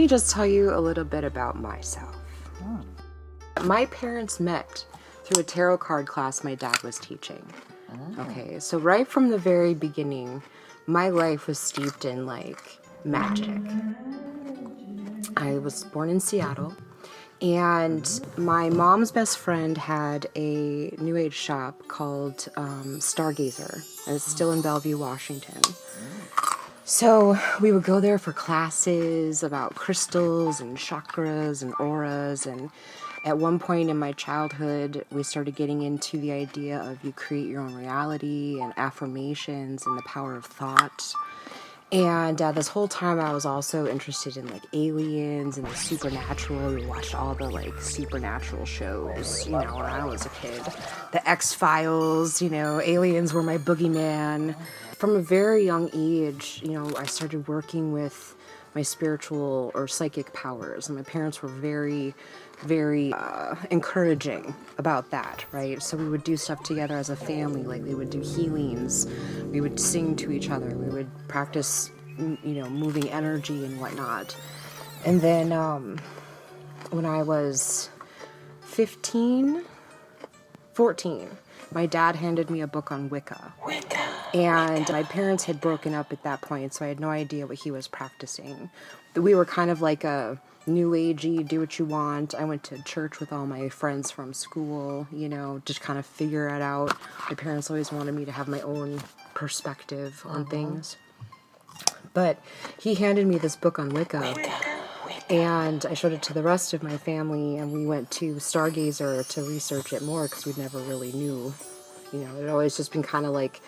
me just tell you a little bit about myself. My parents met through a tarot card class my dad was teaching. Okay, so right from the very beginning, my life was steeped in like magic. I was born in Seattle, and my mom's best friend had a new age shop called Stargazer, and it's still in Bellevue, Washington. So we would go there for classes about crystals and chakras and auras, and at one point in my childhood, we started getting into the idea of you create your own reality and affirmations and the power of thought. And this whole time I was also interested in like aliens and the supernatural. We watched all the like supernatural shows, you know, when I was a kid. The X-Files, you know, aliens were my boogeyman. From a very young age, you know, I started working with my spiritual or psychic powers. And my parents were very encouraging about that, right? So we would do stuff together as a family, like we would do healings, we would sing to each other, we would practice, you know, moving energy and whatnot. And then when I was 14, my dad handed me a book on Wicca. And my parents had broken up at that point, so I had no idea what he was practicing. We were kind of like a new agey, do what you want. I went to church with all my friends from school, you know, just kind of figure it out. My parents always wanted me to have my own perspective on things. But he handed me this book on Wicca, and I showed it to the rest of my family, and we went to Stargazer to research it more because we never really knew. You know, it had always just been kind of like,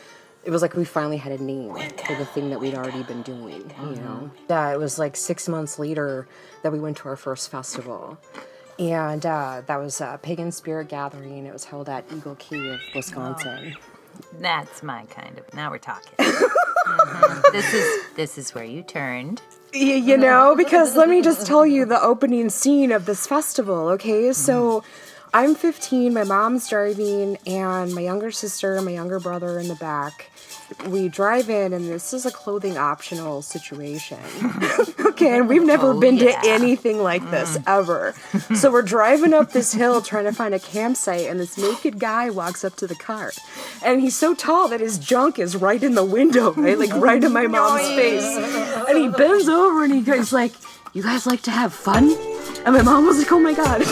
it was like we finally had a name for the thing that we'd already been doing, you know. Yeah, it was like 6 months later that we went to our first festival. And that was a Pagan Spirit Gathering. It was held at Eagle Cave, Wisconsin. Oh, that's my kind of, now we're talking. This is where you turned. You know, because let me just tell you the opening scene of this festival, okay? So I'm 15, my mom's driving, and my younger sister and my younger brother in the back. We drive in, and this is a clothing optional situation. Okay, and we've never been to anything like this, ever. So we're driving up this hill trying to find a campsite, and this naked guy walks up to the car. And he's so tall that his junk is right in the window, right? Like right in my mom's face. And he bends over, and he's like, "You guys like to have fun?" And my mom was like, "Oh my God."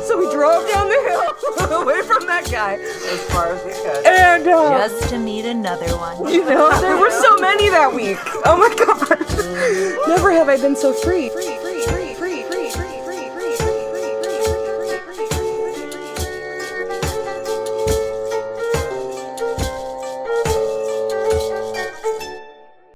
So we drove down the hill away from that guy as far as we could, and just to meet another one. You know, there were so many that week. Oh my God. Never have I been so free.